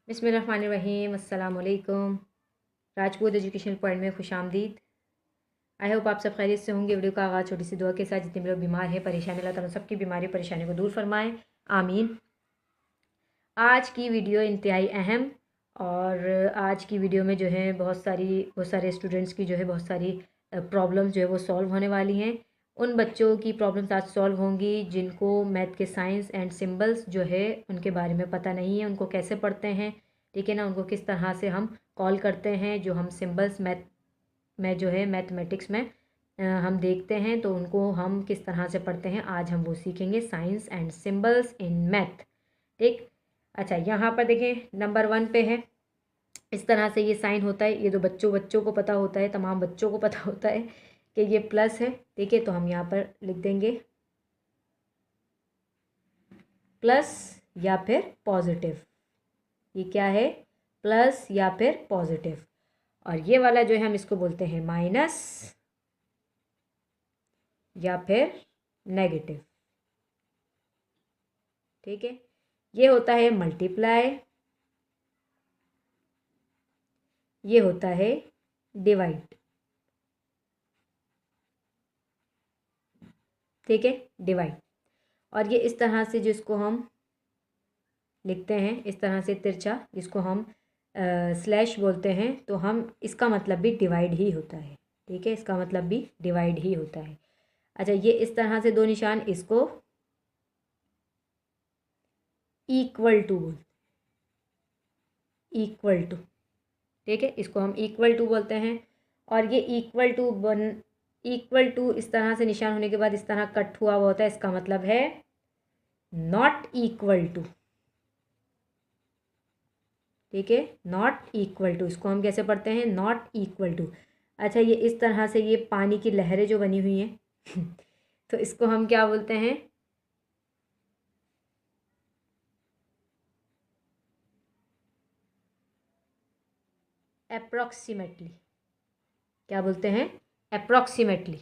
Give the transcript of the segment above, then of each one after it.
बिस्मिल्लाहिर्रहमानिर्रहीम। अस्सलाम वालेकुम। राजपूत एजुकेशनल पॉइंट में खुशामदीद। आई होप आप सब खैरियत से होंगे। वीडियो का आगाज़ छोटी सी दुआ के साथ। जितने भी लोग बीमार हैं, परेशान, अल्लाह ताला सबकी बीमारी परेशानी को दूर फरमाएं, आमीन। आज की वीडियो इंतहाई अहम और आज की वीडियो में जो है बहुत सारे स्टूडेंट्स की जो है बहुत सारी प्रॉब्लम्स जो है वो सॉल्व होने वाली हैं। उन बच्चों की प्रॉब्लम्स आज सॉल्व होंगी जिनको मैथ के साइंस एंड सिंबल्स जो है उनके बारे में पता नहीं है, उनको कैसे पढ़ते हैं, ठीक है ना, उनको किस तरह से हम कॉल करते हैं, जो हम सिंबल्स मैथ में जो है मैथमेटिक्स में हम देखते हैं, तो उनको हम किस तरह से पढ़ते हैं, आज हम वो सीखेंगे। Science and symbols in math, ठीक। अच्छा, यहाँ पर देखें नंबर 1 पे है, इस तरह से ये साइन होता है। ये तो बच्चों को पता होता है, तमाम बच्चों को पता होता है कि ये प्लस है, ठीक है। तो हम यहाँ पर लिख देंगे प्लस या फिर पॉजिटिव। ये क्या है? प्लस या फिर पॉजिटिव। और ये वाला जो है हम इसको बोलते हैं माइनस या फिर नेगेटिव, ठीक है। ये होता है मल्टीप्लाई, ये होता है डिवाइड, ठीक है, डिवाइड। और ये इस तरह से जिसको हम लिखते हैं, इस तरह से तिरछा, जिसको हम स्लैश बोलते हैं, तो हम इसका मतलब भी डिवाइड ही होता है, ठीक है, इसका मतलब भी डिवाइड ही होता है। अच्छा, ये इस तरह से दो निशान, इसको इक्वल टू बोलते, इक्वल टू, ठीक है, इसको हम इक्वल टू बोलते हैं। और ये इक्वल टू इस तरह से निशान होने के बाद इस तरह कट हुआ हुआ होता है, इसका मतलब है नॉट इक्वल टू, ठीक है, नॉट इक्वल टू। इसको हम कैसे पढ़ते हैं? Not equal to. अच्छा, ये इस तरह से ये पानी की लहरें जो बनी हुई हैं तो इसको हम क्या बोलते हैं? अप्रॉक्सीमेटली। क्या बोलते हैं? अप्रॉक्सीमेटली।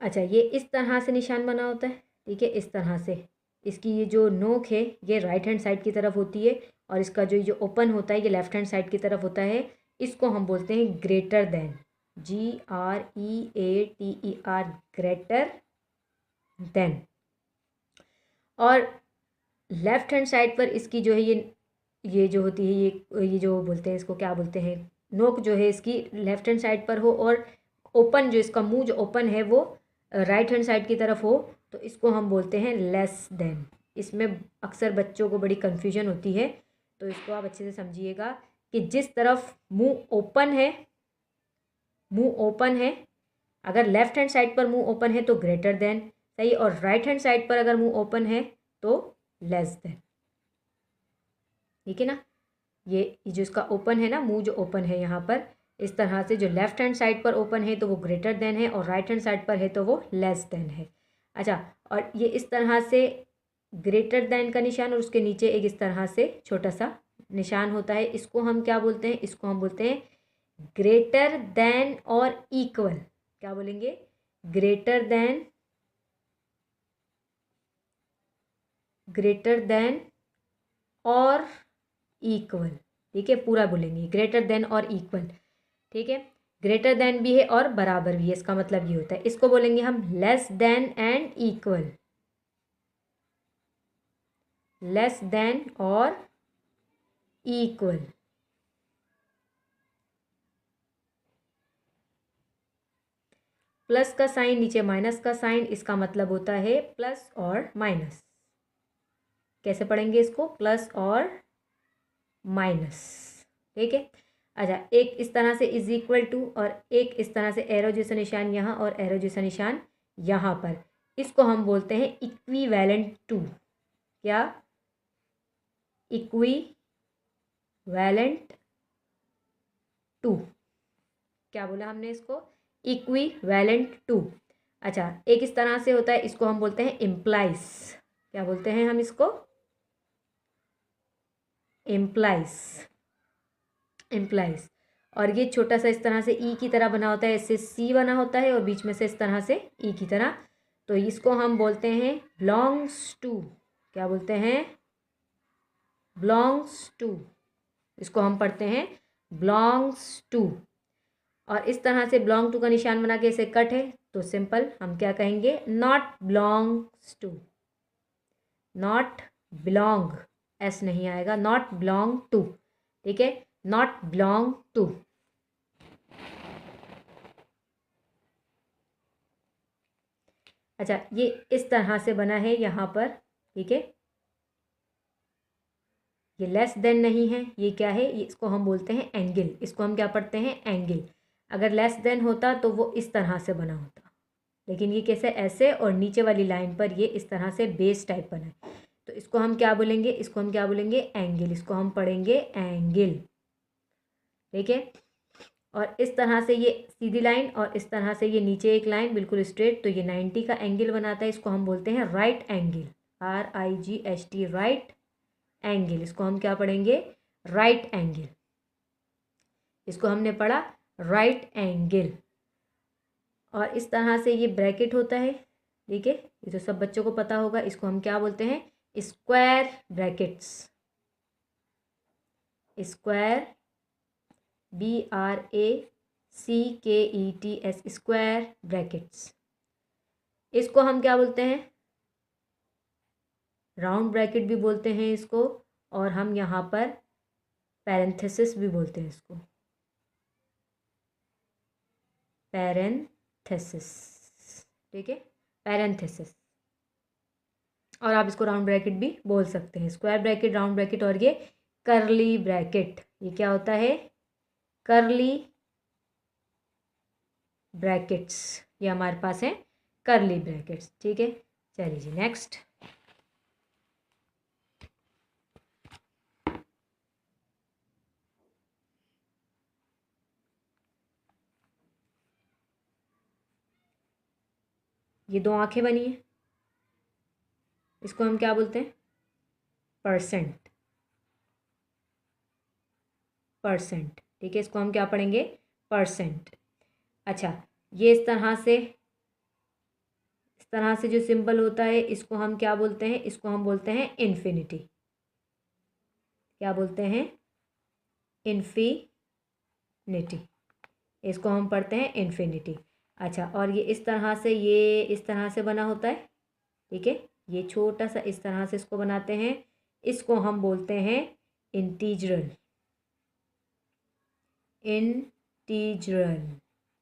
अच्छा, ये इस तरह से निशान बना होता है, ठीक है, इस तरह से। इसकी ये जो नोक है ये राइट हैंड साइड की तरफ होती है और इसका जो ओपन होता है ये लेफ्ट हैंड साइड की तरफ होता है। इसको हम बोलते हैं greater than, GREATER, greater than. और लेफ्ट हैंड साइड पर इसकी जो है ये जो होती है ये जो बोलते हैं, इसको क्या बोलते हैं, नोक जो है इसकी लेफ्ट हैंड साइड पर हो और ओपन जो इसका मुंह जो ओपन है वो राइट हैंड साइड की तरफ हो, तो इसको हम बोलते हैं लेस देन। इसमें अक्सर बच्चों को बड़ी कन्फ्यूजन होती है, तो इसको आप अच्छे से समझिएगा कि जिस तरफ मुंह ओपन है, अगर लेफ्ट हैंड साइड पर मुंह ओपन है तो ग्रेटर देन, सही, और राइट हैंड साइड पर अगर मुंह ओपन है तो लेस देन, ठीक है ना। ये जो इसका ओपन है ना, मुंह जो ओपन है यहाँ पर, इस तरह से जो लेफ्ट हैंड साइड पर ओपन है तो वो ग्रेटर देन है और राइट हैंड साइड पर है तो वो लेस देन है। अच्छा, और ये इस तरह से ग्रेटर देन का निशान और उसके नीचे एक इस तरह से छोटा सा निशान होता है, इसको हम क्या बोलते हैं? इसको हम बोलते हैं ग्रेटर देन और इक्वल। क्या बोलेंगे? ग्रेटर देन और इक्वल, ठीक है, पूरा बोलेंगे ग्रेटर देन और इक्वल, ठीक है। ग्रेटर देन भी है और बराबर भी है, इसका मतलब ये होता है। इसको बोलेंगे हम less than and equal, less than और इक्वल। प्लस का साइन, नीचे माइनस का साइन, इसका मतलब होता है प्लस और माइनस। कैसे पढ़ेंगे इसको? प्लस और माइनस, ठीक है। अच्छा, एक इस तरह से इज इक्वल टू और एक इस तरह से एरो जैसा निशान यहाँ और एरो जैसा निशान यहाँ पर, इसको हम बोलते हैं इक्विवेलेंट टू। क्या? Equivalent to. क्या बोला हमने इसको? Equivalent to. अच्छा, एक इस तरह से होता है, इसको हम बोलते हैं इम्प्लाइज। क्या बोलते हैं हम इसको? Implies, implies. और ये छोटा सा इस तरह से ई की तरह बना होता है, इससे सी बना होता है और बीच में से इस तरह से ई की तरह। तो इसको हम बोलते हैं बिलोंग्स टू। क्या बोलते हैं? Belongs to. इसको हम पढ़ते हैं बिलोंग्स टू। और इस तरह से बिलोंग टू का निशान बना के इसे कट है तो सिंपल हम क्या कहेंगे? Not belongs to. Not belong, S नहीं आएगा, नॉट बिलोंग टू। ठीक है, नॉट बिलोंग टू। अच्छा, ये इस तरह से बना है यहाँ पर। ठीक है, ये लेस देन नहीं है, ये क्या है? ये इसको हम बोलते हैं एंगल। इसको हम क्या पढ़ते हैं? एंगल। अगर लेस देन होता तो वो इस तरह से बना होता, लेकिन ये कैसे? ऐसे, और नीचे वाली लाइन पर ये इस तरह से बेस टाइप बना है। तो इसको हम क्या बोलेंगे? इसको हम क्या बोलेंगे? एंगल। इसको हम पढ़ेंगे एंगल। ठीक है, और इस तरह से ये सीधी लाइन और इस तरह से ये नीचे एक लाइन बिल्कुल स्ट्रेट, तो ये 90 का एंगल बनाता है। इसको हम बोलते हैं right angle. RIGHT, right angle. इसको हम क्या पढ़ेंगे? Right angle. इसको हमने पढ़ा राइट एंगल। और इस तरह से ये ब्रैकेट होता है। ठीक है, ये तो सब बच्चों को पता होगा। इसको हम क्या बोलते हैं? Square brackets. Square, BRACKETS, square brackets. इसको हम क्या बोलते हैं? राउंड ब्रैकेट भी बोलते हैं इसको, और हम यहाँ पर पैरेंथेसिस भी बोलते हैं इसको, पैरेंथेसिस। ठीक है, पैरेंथेसिस। और आप इसको राउंड ब्रैकेट भी बोल सकते हैं, स्क्वायर ब्रैकेट, राउंड ब्रैकेट। और ये कर्ली ब्रैकेट, ये क्या होता है? कर्ली ब्रैकेट्स, ये हमारे पास है कर्ली ब्रैकेट्स। ठीक है, चलिए जी नेक्स्ट। ये दो आंखें बनी हैं, इसको हम क्या बोलते हैं? परसेंट। परसेंट। ठीक है, इसको हम क्या पढ़ेंगे? परसेंट। अच्छा, ये इस तरह से जो सिंबल होता है इसको हम क्या बोलते हैं? इसको हम बोलते हैं इन्फिनिटी। क्या बोलते हैं? इन्फिनिटी। इसको हम पढ़ते हैं इन्फिनिटी। अच्छा, और ये इस तरह से बना होता है। ठीक है, ये छोटा सा इस तरह से इसको बनाते हैं। इसको हम बोलते हैं इंटीग्रल। इंटीग्रल।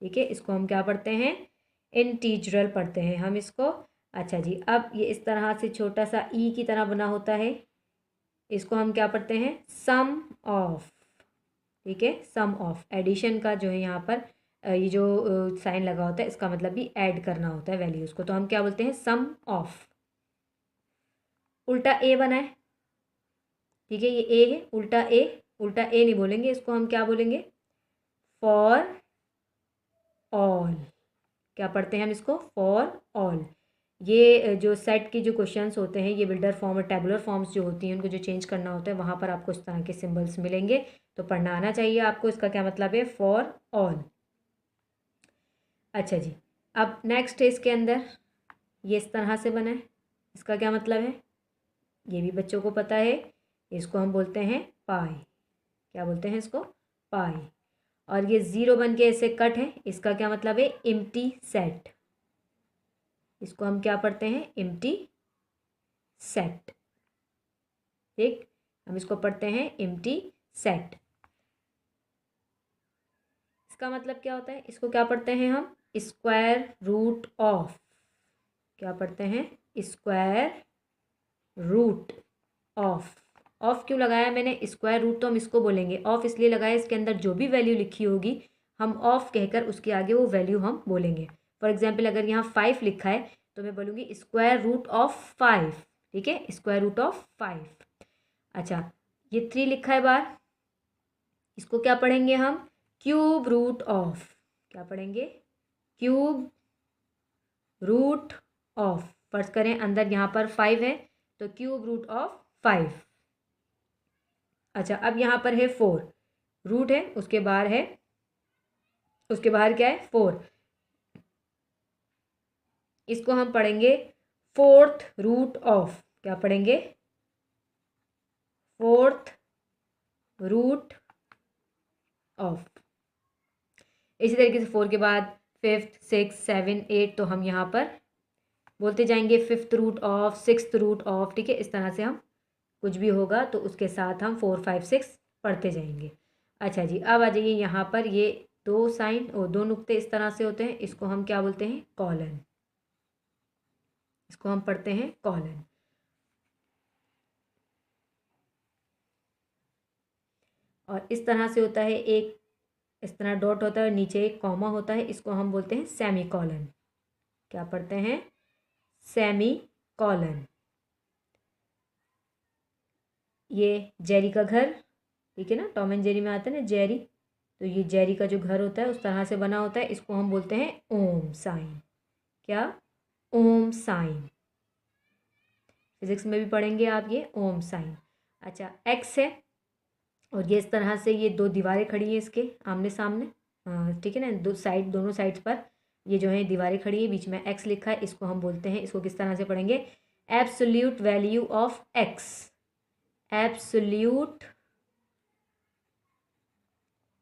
ठीक है, इसको हम क्या पढ़ते हैं? इंटीग्रल पढ़ते हैं हम इसको। अच्छा जी, अब ये इस तरह से छोटा सा ई की तरह बना होता है, इसको हम क्या पढ़ते हैं? सम ऑफ। ठीक है, सम ऑफ, एडिशन का जो है यहाँ पर ये जो साइन लगा होता है इसका मतलब भी ऐड करना होता है वैल्यूज़ को, तो हम क्या बोलते हैं? सम ऑफ। उल्टा ए बना है। ठीक है, ये ए है, उल्टा ए। उल्टा ए नहीं बोलेंगे, इसको हम क्या बोलेंगे? For all. क्या पढ़ते हैं हम इसको? For all. ये जो सेट के जो क्वेश्चंस होते हैं, ये बिल्डर फॉर्म और टेबुलर फॉर्म्स जो होती हैं उनको जो चेंज करना होता है, वहाँ पर आपको इस तरह के सिंबल्स मिलेंगे, तो पढ़ना आना चाहिए आपको। इसका क्या मतलब है? For all. अच्छा जी, अब नेक्स्ट है इसके अंदर, ये इस तरह से बना है, इसका क्या मतलब है? ये भी बच्चों को पता है। इसको हम बोलते हैं पाई। क्या बोलते हैं इसको? पाई। और ये ज़ीरो बन के ऐसे कट है, इसका क्या मतलब है? Empty set. इसको हम क्या पढ़ते हैं? Empty set. ठीक, हम इसको पढ़ते हैं एम्प्टी सेट। इसका मतलब क्या होता है? इसको क्या पढ़ते हैं हम? Square root of. क्या पढ़ते हैं? Square root of. ऑफ क्यों लगाया मैंने? स्क्वायर रूट तो हम इसको बोलेंगे, ऑफ इसलिए लगाया इसके अंदर जो भी वैल्यू लिखी होगी हम ऑफ कहकर उसके आगे वो वैल्यू हम बोलेंगे। फॉर एग्जाम्पल, अगर यहाँ 5 लिखा है तो मैं बोलूँगी स्क्वायर रूट ऑफ 5। ठीक है, स्क्वायर रूट ऑफ 5। अच्छा, ये 3 लिखा है बाहर, इसको क्या पढ़ेंगे हम? Cube root of. क्या पढ़ेंगे? Cube root of. फर्ज करें अंदर यहाँ पर 5 है तो क्यूब रूट ऑफ 5। अच्छा, अब यहाँ पर है 4, रूट है उसके बाहर है उसके बाहर क्या है 4, इसको हम पढ़ेंगे फोर्थ रूट ऑफ, क्या पढ़ेंगे, फोर्थ रूट ऑफ। इसी तरीके से 4 के बाद 5th 6 7 8, तो हम यहाँ पर बोलते जाएंगे 5th root of, 6th root of, ठीक है। इस तरह से हम कुछ भी होगा तो उसके साथ हम 4 5 6 पढ़ते जाएंगे। अच्छा जी, अब आ जाइए यहाँ पर, ये दो साइन और दो नुक्ते इस तरह से होते हैं, इसको हम क्या बोलते हैं, कॉलन, इसको हम पढ़ते हैं कॉलन। और इस तरह से होता है, एक इस तरह डॉट होता है और नीचे एक कॉमा होता है, इसको हम बोलते हैं सेमी कॉलन। क्या पढ़ते हैं, सेमी कॉलन। ये जेरी का घर, ठीक है ना, टॉम एंड जेरी में आता है ना जेरी, तो ये जेरी का जो घर होता है उस तरह से बना होता है, इसको हम बोलते हैं ओम साइन। क्या, ओम साइन। फिजिक्स में भी पढ़ेंगे आप ये ओम साइन। अच्छा, एक्स है और ये इस तरह से ये दो दीवारें खड़ी हैं इसके आमने सामने, ठीक है ना, दोनों साइड्स पर ये जो है दीवारें खड़ी है, बीच में एक्स लिखा है, इसको हम बोलते हैं, इसको किस तरह से पढ़ेंगे, absolute value of x, absolute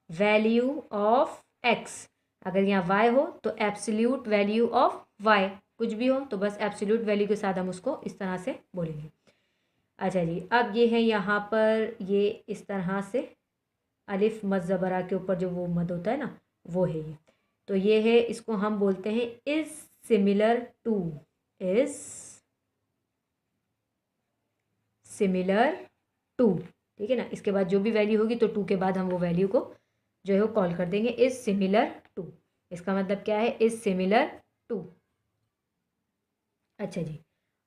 value of x. अगर यहाँ वाई हो तो एब्सोल्यूट वैल्यू ऑफ वाई, कुछ भी हो तो बस एब्सोल्यूट वैल्यू के साथ हम उसको इस तरह से बोलेंगे। अच्छा जी, अब ये है यहाँ पर, ये इस तरह से अलिफ मद ज़बरा के ऊपर जो वो मद होता है ना, वो है ये, तो ये है, इसको हम बोलते हैं is similar to, is similar to, ठीक है ना। इसके बाद जो भी वैल्यू होगी तो 2 के बाद हम वो वैल्यू को जो है वो कॉल कर देंगे इज सिमिलर टू। इसका मतलब क्या है, इज सिमिलर टू। अच्छा जी,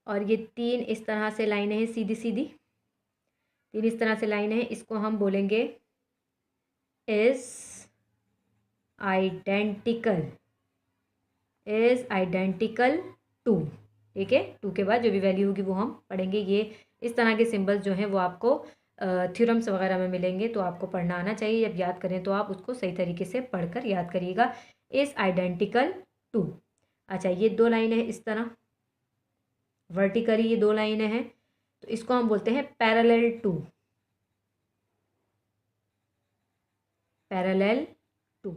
और ये 3 इस तरह से लाइनें हैं, सीधी सीधी 3 इस तरह से लाइनें हैं, इसको हम बोलेंगे is identical, is identical to, ठीक है। 2 के बाद जो भी वैल्यू होगी वो हम पढ़ेंगे। ये इस तरह के सिंबल्स जो हैं वो आपको थ्योरम्स वगैरह में मिलेंगे, तो आपको पढ़ना आना चाहिए। जब याद करें तो आप उसको सही तरीके से पढ़कर याद करिएगा, इज आइडेंटिकल टू। अच्छा, ये 2 लाइनें हैं इस तरह वर्टिकली, ये 2 लाइनें हैं, तो इसको हम बोलते हैं पैरेलल टू, पैरेलल टू।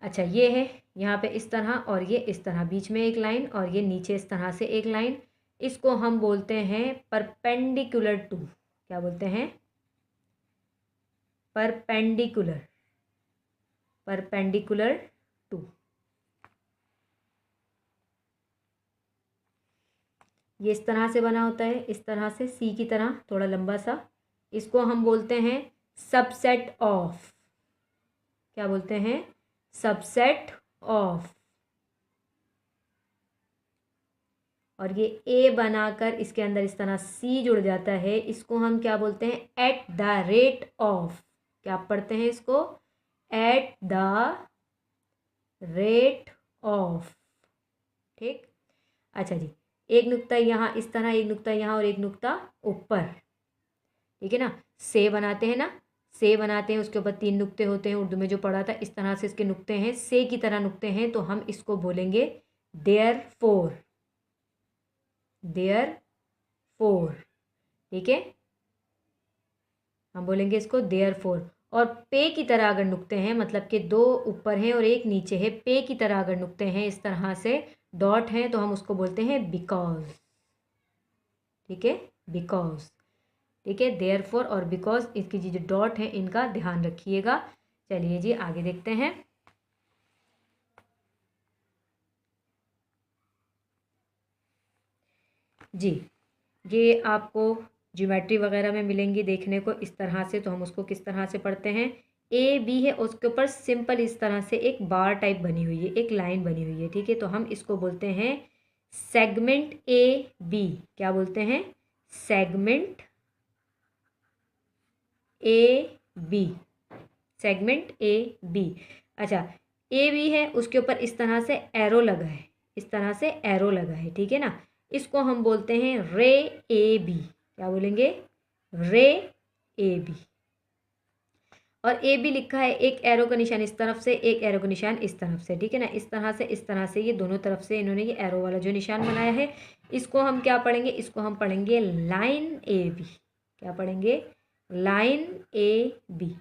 अच्छा, ये है यहाँ पे इस तरह और ये इस तरह, बीच में एक लाइन और ये नीचे इस तरह से एक लाइन, इसको हम बोलते हैं परपेंडिकुलर टू। क्या बोलते हैं, परपेंडिकुलर, परपेंडिकुलर टू। ये इस तरह से बना होता है, इस तरह से सी की तरह थोड़ा लंबा सा, इसको हम बोलते हैं सबसेट ऑफ। क्या बोलते हैं, सबसेट ऑफ। और ये ए बनाकर इसके अंदर इस तरह सी जुड़ जाता है, इसको हम क्या बोलते हैं, एट द रेट ऑफ। क्या पढ़ते हैं इसको, एट द रेट ऑफ, ठीक। अच्छा जी, एक नुक्ता यहाँ इस तरह, एक नुक्ता यहाँ और एक नुक्ता ऊपर, ठीक है ना। से बनाते हैं ना, से बनाते हैं, उसके ऊपर 3 नुक्ते होते हैं, उर्दू में जो पढ़ा था इस तरह से इसके नुक्ते हैं, से की तरह नुक्ते हैं, तो हम इसको बोलेंगे देयर फोर, देयर फोर, ठीक है, हम बोलेंगे इसको देयर फोर। और पे की तरह अगर नुक्ते हैं, मतलब कि 2 ऊपर हैं और एक नीचे है, पे की तरह अगर नुक्ते हैं इस तरह से डॉट हैं, तो हम उसको बोलते हैं बिकॉज, ठीक है, बिकॉज, ठीक है। देयरफॉर और बिकॉज, इसकी जो डॉट है इनका ध्यान रखिएगा। चलिए जी, आगे देखते हैं। जी, ये आपको ज्योमेट्री वगैरह में मिलेंगी देखने को इस तरह से, तो हम उसको किस तरह से पढ़ते हैं, ए बी है, उसके ऊपर सिंपल इस तरह से एक बार टाइप बनी हुई है, एक लाइन बनी हुई है, ठीक है, तो हम इसको बोलते हैं सेगमेंट ए बी। क्या बोलते हैं, segment A B, segment A B. अच्छा, ए बी है, उसके ऊपर इस तरह से एरो लगा है, इस तरह से एरो लगा है, ठीक है ना, इसको हम बोलते हैं रे ए बी। क्या बोलेंगे, रे ए बी। और ए बी लिखा है, एक एरो का निशान इस तरफ से, एक एरो का निशान इस तरफ से, ठीक है ना। इस तरह से ये दोनों तरफ से इन्होंने ये एरो वाला जो निशान बनाया है, इसको हम क्या पढ़ेंगे, इसको हम पढ़ेंगे लाइन ए बी। क्या पढ़ेंगे, line A B,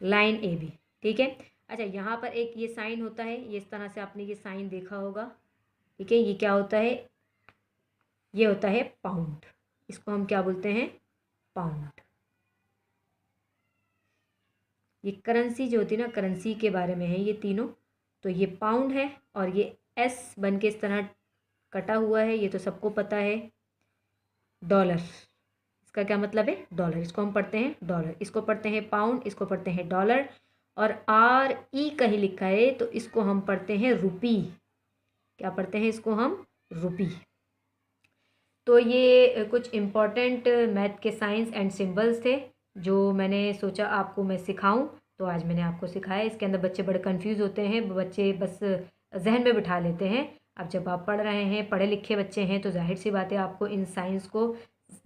line A B, ठीक है। अच्छा, यहाँ पर एक ये साइन होता है, ये इस तरह से आपने ये साइन देखा होगा, ठीक है। ये क्या होता है, ये होता है पाउंड। इसको हम क्या बोलते हैं, पाउंड। ये करेंसी जो होती है ना, करेंसी के बारे में है ये तीनों। तो ये पाउंड है और ये एस बन के इस तरह कटा हुआ है, ये तो सबको पता है। डॉलर, इसका क्या मतलब है, डॉलर। इसको हम पढ़ते हैं डॉलर, इसको पढ़ते हैं पाउंड, इसको पढ़ते हैं डॉलर। और आर ई कहीं लिखा है तो इसको हम पढ़ते हैं रुपी। क्या पढ़ते हैं, इसको हम रुपी। तो ये कुछ इम्पॉर्टेंट मैथ के साइंस एंड सिंबल्स थे जो मैंने सोचा आपको मैं सिखाऊं, तो आज मैंने आपको सिखाया। इसके अंदर बच्चे बड़े कंफ्यूज होते हैं, बच्चे बस जहन में बिठा लेते हैं। अब जब आप पढ़ रहे हैं, पढ़े लिखे बच्चे हैं, तो जाहिर सी बात है आपको इन साइंस को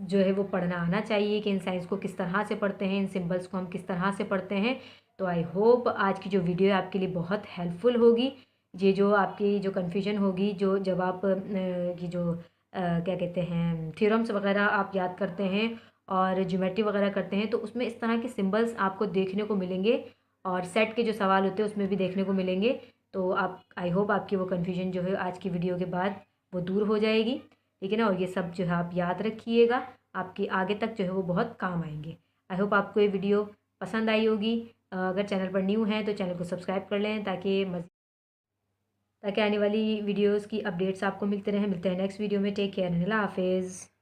जो है वो पढ़ना आना चाहिए कि इन साइंस को किस तरह से पढ़ते हैं, इन सिंबल्स को हम किस तरह से पढ़ते हैं। तो आई होप आज की जो वीडियो है आपके लिए बहुत हेल्पफुल होगी। ये जो आपकी जो कन्फ्यूजन होगी, जो जब आप ये जो क्या कहते हैं थ्योरम्स वगैरह आप याद करते हैं और ज्योमेट्री वगैरह करते हैं, तो उसमें इस तरह के सिंबल्स आपको देखने को मिलेंगे और सेट के जो सवाल होते हैं उसमें भी देखने को मिलेंगे। तो आप, आई होप आपकी वो कन्फ्यूजन जो है आज की वीडियो के बाद वो दूर हो जाएगी, ठीक है ना। और ये सब जो है आप याद रखिएगा, आपके आगे तक जो है वो बहुत काम आएंगे। आई होप आपको ये वीडियो पसंद आई होगी। अगर चैनल पर न्यू हैं तो चैनल को सब्सक्राइब कर लें ताकि आने वाली वीडियोस की अपडेट्स आपको मिलते रहें। मिलते हैं नेक्स्ट वीडियो में। टेक केयर, अल्लाह हाफिज़।